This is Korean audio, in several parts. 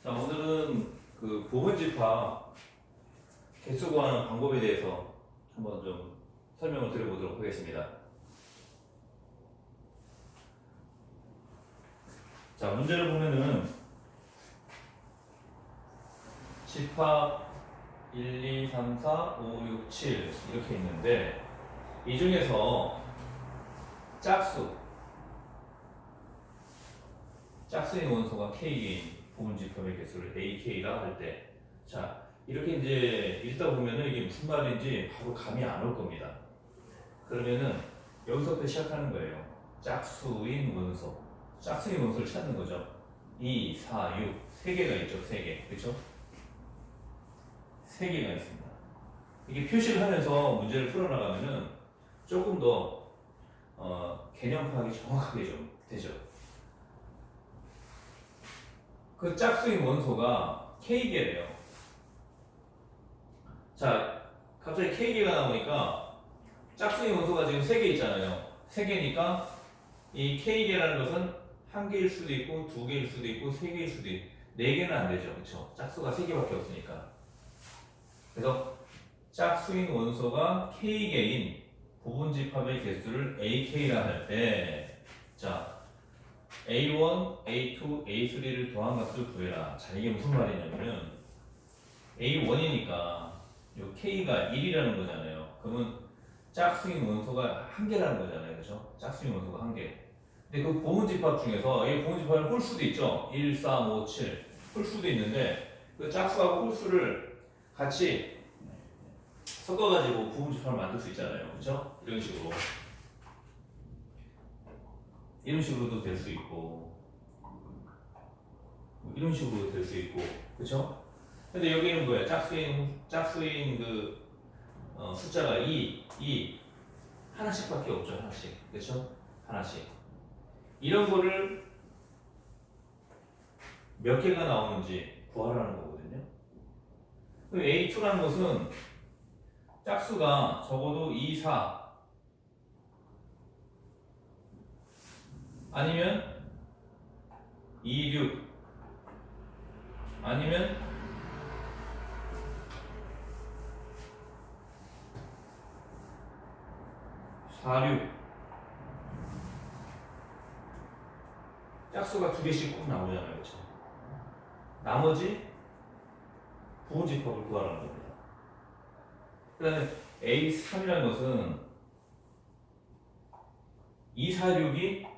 자, 오늘은 그 부분집합 개수 구하는 방법에 대해서 한번 좀 설명을 드려보도록 하겠습니다. 자, 문제를 보면은 집합 1, 2, 3, 4, 5, 6, 7 이렇게 있는데 이 중에서 짝수인 원소가 K인 부분집합의 개수를 AK라 할 때, 자, 이렇게 이제 읽다 보면은 이게 무슨 말인지 바로 감이 안 올 겁니다. 그러면은 여기서부터 시작하는 거예요. 짝수인 원소를 찾는 거죠. 2, 4, 6, 3개가 있죠. 3개. 그렇죠? 3개가 있습니다. 이게 표시를 하면서 문제를 풀어나가면은 조금 더 개념 파악이 정확하게 좀 되죠. 그 짝수인 원소가 K개래요. 자, 갑자기 K개가 나오니까 짝수인 원소가 지금 3개 있잖아요. 3개니까 이 K개라는 것은 1개일 수도 있고 2개일 수도 있고 3개일 수도 있고 4개는 안 되죠. 그렇죠? 짝수가 3개밖에 없으니까. 그래서 짝수인 원소가 K개인 부분집합의 개수를 AK라 할 때, 자, A1, A2, A3를 더한 값을 구해라. 자, 이게 무슨 말이냐면 A1이니까 요 K가 1이라는 거잖아요. 그러면 짝수인 원소가 1개라는 거잖아요. 그렇죠? 짝수인 원소가 1개. 근데 그 부분집합 중에서 이 부분집합을 홀수도 있죠. 1, 3, 5, 7 홀수도 있는데 그 짝수하고 홀수를 같이 섞어가지고 부분집합을 만들 수 있잖아요. 그렇죠? 이런 식으로도 될 수 있고 이런 식으로도 될 수 있고, 그렇죠? 근데 여기는 뭐야? 짝수인 그 숫자가 2 하나씩밖에 없죠. 하나씩. 그렇죠? 하나씩. 이런 거를 몇 개가 나오는지 구하라는 거거든요. 그럼 A2라는 것은 짝수가 적어도 2, 4 아니면 2, 6 아니면 4, 6 짝수가 2개씩 꼭 나오잖아요. 그렇죠? 나머지 부분집합을 구하라는 겁니다. 그 다음에 A3이라는 것은 2, 4, 6이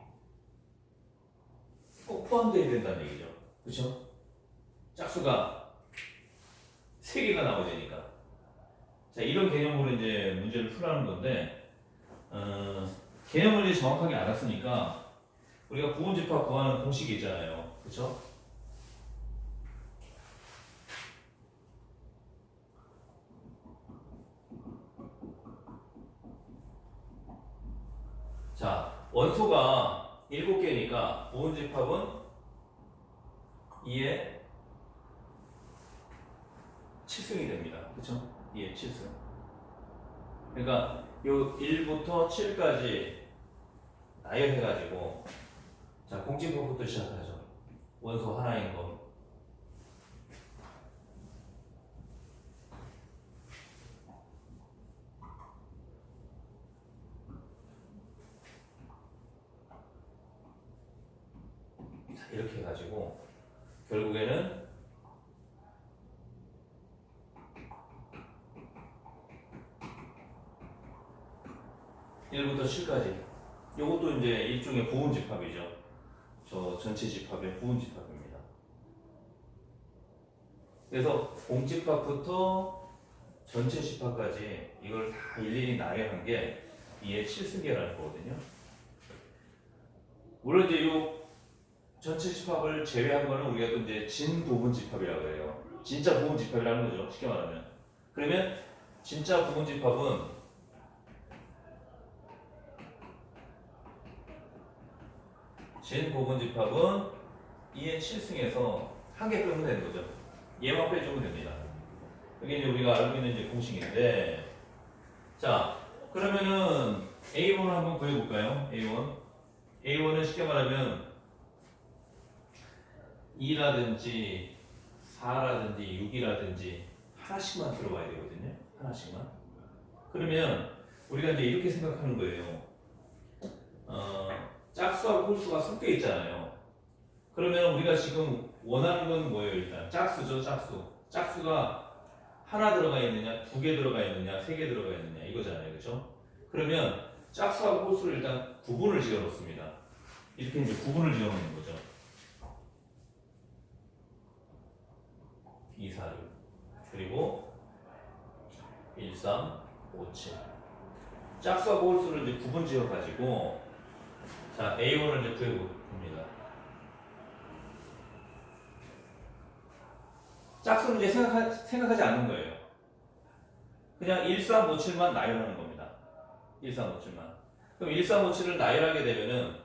꼭 포함되어야 된다는 얘기죠. 그렇죠? 짝수가 3개가 나와야 되니까. 자, 이런 개념으로 이제 문제를 풀라는 건데, 개념을 이제 정확하게 알았으니까 우리가 부분집합 구하는 공식이 있잖아요. 그렇죠? 자, 원소가 7개니까 부분집합은 2의 7승이 됩니다. 그렇죠? 2의 7승. 그러니까 요 1부터 7까지 나열해가지고, 자, 공집합부터 시작하죠. 원소 하나인 거. 자, 이렇게 해가지고 결국에는 1부터 7까지. 이것도 이제 일종의 부분집합이죠. 저 전체 집합의 부분집합입니다. 그래서 공집합부터 전체 집합까지 이걸 다 일일이 나열한 게 2의 7승계라는 거거든요. 물론 이제 이 전체 집합을 제외한 거는 우리가 또 이제 진부분집합이라고 해요. 진짜 부분집합이라는 거죠. 쉽게 말하면. 그러면 진짜 부분집합은 진부분집합은 2의 7승에서 1개 빼면 되는 거죠. 얘만 빼주면 됩니다. 이게 이제 우리가 알고 있는 이제 공식인데, 자, 그러면은 A1을 한번 구해볼까요? A1은 쉽게 말하면 2라든지 4라든지 6이라든지 하나씩만 들어가야 되거든요. 하나씩만. 그러면 우리가 이제 이렇게 생각하는 거예요. 짝수하고 홀수가 섞여 있잖아요. 그러면 우리가 지금 원하는 건 뭐예요? 일단 짝수죠, 짝수. 짝수가 하나 들어가 있느냐, 두 개 들어가 있느냐, 세 개 들어가 있느냐 이거잖아요, 그렇죠? 그러면 짝수하고 홀수를 일단 구분을 지어 놓습니다. 이렇게 이제 구분을 지어 놓는 거죠. 2, 4, 6 그리고 1, 3, 5, 7 짝수하고 홀수를 이제 구분 지어 가지고 자 A1을 이제 구해 봅니다. 짝수는 이제 생각하지 않는 거예요. 그냥 1, 3, 5, 7만 나열하는 겁니다. 1, 3, 5, 7만. 그럼 1, 3, 5, 7을 나열하게 되면은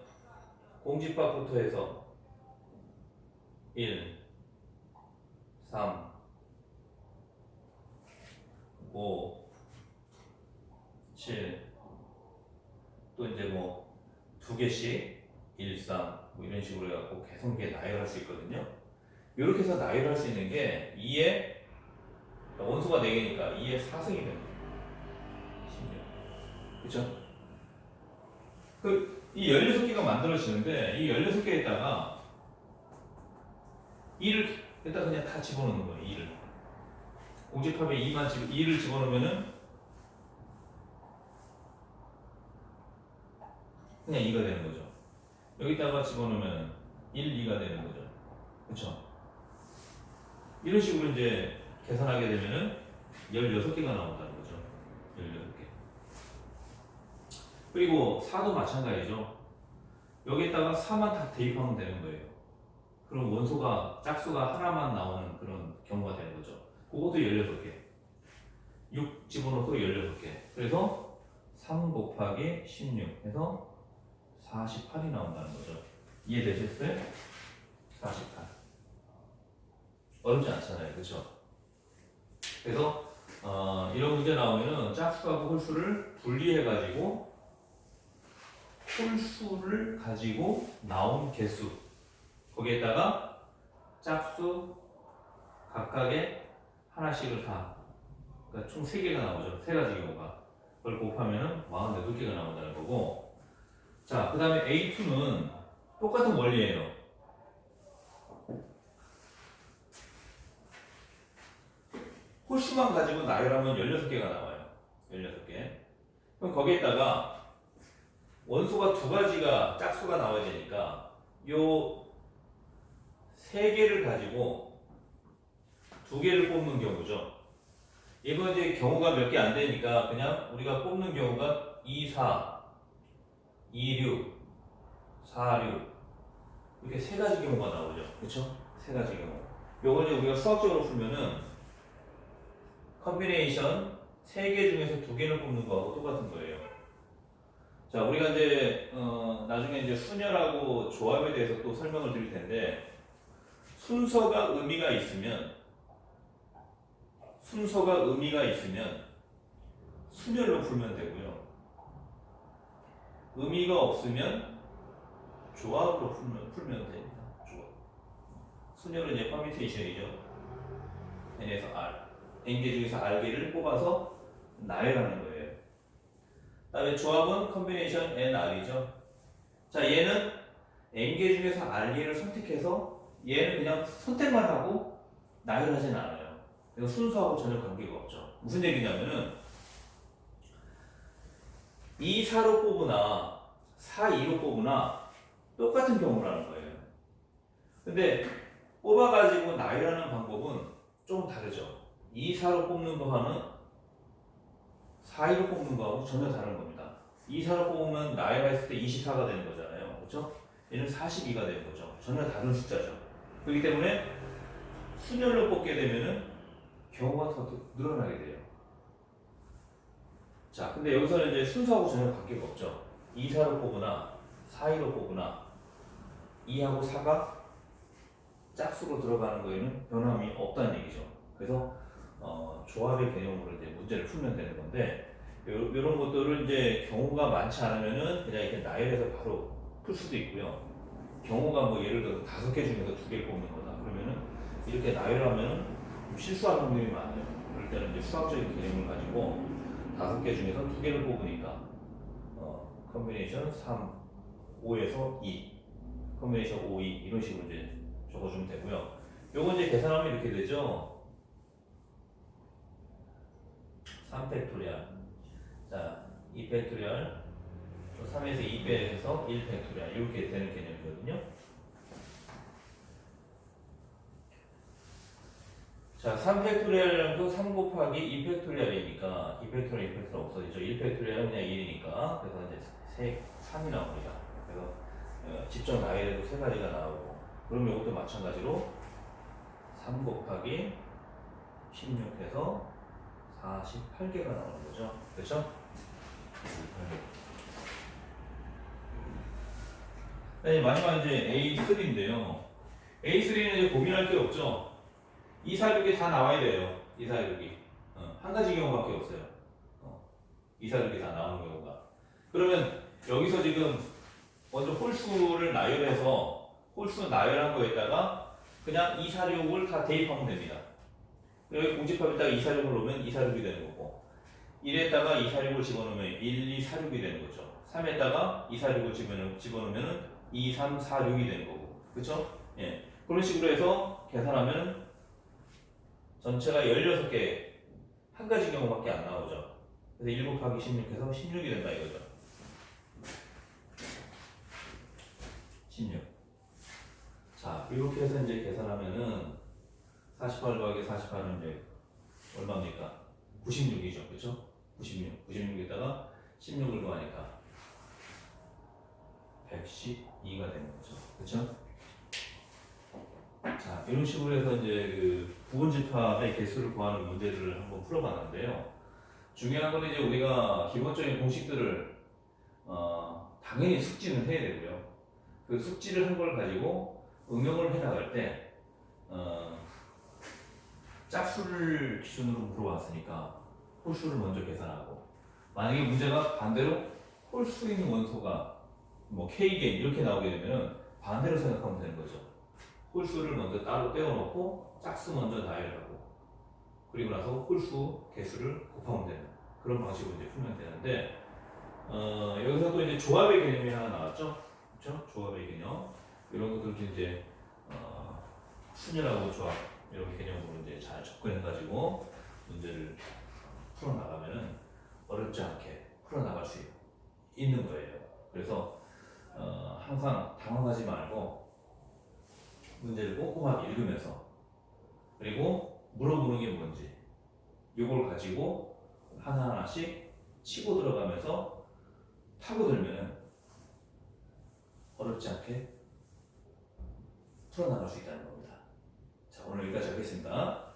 공집합부터 해서 1, 3, 5, 7, 또 이제 뭐 두 개씩 1, 3, 뭐 이런 식으로 해갖고 계속 이게 나열할 수 있거든요. 이렇게 해서 나열할 수 있는 게 2의 원소가 4개니까 2의 4승이 됩니다. 16. 그쵸? 이 16개가 만들어지는데 이 16개에다가 2를 일단 그냥 다 집어넣는 거예요. 2를 공집합에 2를 집어넣으면은 그냥 2가 되는 거죠. 여기다가 집어넣으면 1, 2가 되는 거죠. 그쵸? 이런 식으로 이제 계산하게 되면은 16개가 나온다는 거죠. 16개. 그리고 4도 마찬가지죠. 여기에다가 4만 다 대입하면 되는 거예요. 그럼 원소가, 짝수가 하나만 나오는 그런 경우가 되는 거죠. 그것도 16개. 6 집어넣어서 16개. 그래서 3 곱하기 16 해서 48이 나온다는 거죠. 이해되셨어요? 48. 어렵지 않잖아요. 그렇죠? 그래서 이런 문제 나오면은 짝수하고 홀수를 분리해가지고 홀수를 가지고 나온 개수 거기에다가 짝수 각각의 하나씩을 다 그러니까 총 3개가 나오죠. 3가지 경우가 그걸 곱하면은 48개가 나온다는 거고 자, 그 다음에 A2는 똑같은 원리예요. 홀수만 가지고 나열하면 16개가 나와요. 16개. 그럼 거기에다가 원소가 2가지가 짝수가 나와야 되니까 요 3개를 가지고 2개를 뽑는 경우죠. 이건 이제 경우가 몇 개 안 되니까 그냥 우리가 뽑는 경우가 2, 4 26, 46 이렇게 3가지 경우가 나오죠. 그렇죠? 3가지 경우. 요거 이제 우리가 수학적으로 풀면은 컨비네이션 3개 중에서 2개를 뽑는 거하고 똑같은 거예요. 자, 우리가 이제 나중에 이제 순열하고 조합에 대해서 또 설명을 드릴 텐데 순서가 의미가 있으면 순열로 풀면 되고요. 의미가 없으면 조합으로 풀면 됩니다. 조합. 순열은 이제 퍼뮤테이션이죠. n에서 r, n개 중에서 r개를 뽑아서 나열하는 거예요. 다음에 조합은 컨비네이션 nr이죠. 자, 얘는 n개 중에서 r개를 선택해서 얘는 그냥 선택만 하고 나열하진 않아요. 그래서 순서하고 전혀 관계가 없죠. 무슨 얘기냐면은 2, 4로 뽑으나 4, 2로 뽑으나 똑같은 경우라는 거예요. 근데 뽑아가지고 나열하는 방법은 좀 다르죠. 2, 4로 뽑는 거와는 4, 2로 뽑는 거하고 전혀 다른 겁니다. 2, 4로 뽑으면 나열했을 때 24가 되는 거잖아요. 그렇죠? 얘는 42가 되는 거죠. 전혀 다른 숫자죠. 그렇기 때문에 순열로 뽑게 되면은 경우가 더 늘어나게 돼요. 자, 근데 여기서는 이제 순서하고 전혀 관계가 없죠. 2, 4로 뽑으나 4, 2로 뽑으나 2하고 4가 짝수로 들어가는 거에는 변함이 없다는 얘기죠. 그래서 조합의 개념으로 이제 문제를 풀면 되는 건데 이런 것들을 이제 경우가 많지 않으면은 그냥 이렇게 나열해서 바로 풀 수도 있고요. 경우가 뭐 예를 들어서 5개 중에서 2개 뽑는 거다. 그러면은 이렇게 나열하면 실수할 확률이 많아요. 그럴 때는 이제 수학적인 개념을 가지고 5개 중에서 2개를 뽑으니까 컨비네이션 3, 5에서 2, 컨비네이션 5, 2 이런 식으로 이제 적어주면 되고요. 요거 이제 계산하면 이렇게 되죠. 3팩토리얼. 자, 2팩토리얼. 3에서 2 빼서 1팩토리얼. 이렇게 되는 개념이거든요. 자, 3팩토리얼은 3 곱하기 2팩토리얼이니까 2팩토리얼, 2팩토리얼 없어지죠. 1팩토리얼은 그냥 1이니까 그래서 이제 3이 나옵니다. 그래서 직접 나열해도 3가지가 나오고 그럼 이것도 마찬가지로 3 곱하기 16해서 48개가 나오는 거죠. 그렇죠? 네, 마지막 이제 A3인데요. A3는 이제 고민할 게 없죠. 2, 4, 6이 다 나와야 돼요. 2, 4, 6이. 한 가지 경우밖에 없어요. 2, 4, 6이 다 나오는 경우가. 그러면 여기서 지금 먼저 홀수를 나열해서 홀수 나열한 거에다가 그냥 2, 4, 6을 다 대입하면 됩니다. 여기 공집합에다가 2, 4, 6을 넣으면 2, 4, 6이 되는 거고 1에다가 2, 4, 6을 집어넣으면 1, 2, 4, 6이 되는 거죠. 3에다가 2, 4, 6을 집어넣으면 2, 3, 4, 6이 되는 거고 그쵸? 예. 그런 식으로 해서 계산하면 전체가 16개 한 가지 경우밖에 안 나오죠. 그래서 1 곱하기 16해서 16이 된다 이거죠. 16. 자, 이렇게 해서 이제 계산하면은 48 더하기 48은 이제 얼마입니까? 96이죠. 그쵸? 96. 96에다가 16을 더하니까 112가 되는 거죠. 그쵸? 자, 이런 식으로 해서 이제 그 부분집합의 개수를 구하는 문제들을 한번 풀어봤는데요. 중요한 건 이제 우리가 기본적인 공식들을 당연히 숙지는 해야 되고요. 그 숙지를 한 걸 가지고 응용을 해 나갈 때 짝수를 기준으로 물어봤으니까 홀수를 먼저 계산하고 만약에 문제가 반대로 홀수인 원소가 뭐 K개 이렇게 나오게 되면 반대로 생각하면 되는 거죠. 홀수를 먼저 따로 떼어놓고 짝수 먼저 나열하고 그리고 나서 홀수 개수를 곱하면 되는 그런 방식으로 이제 풀면 되는데 여기서 또 이제 조합의 개념이 하나 나왔죠. 그렇죠? 조합의 개념 이런 것들도 이제 순열하고 조합 이런 개념으로 이제 잘 접근해가지고 문제를 풀어나가면은 어렵지 않게 풀어나갈 수 있는 거예요. 그래서 항상 당황하지 말고 문제를 꼼꼼하게 읽으면서 그리고 물어보는 게 뭔지 이걸 가지고 하나하나씩 치고 들어가면서 파고들면 어렵지 않게 풀어나갈 수 있다는 겁니다. 자, 오늘 여기까지 하겠습니다.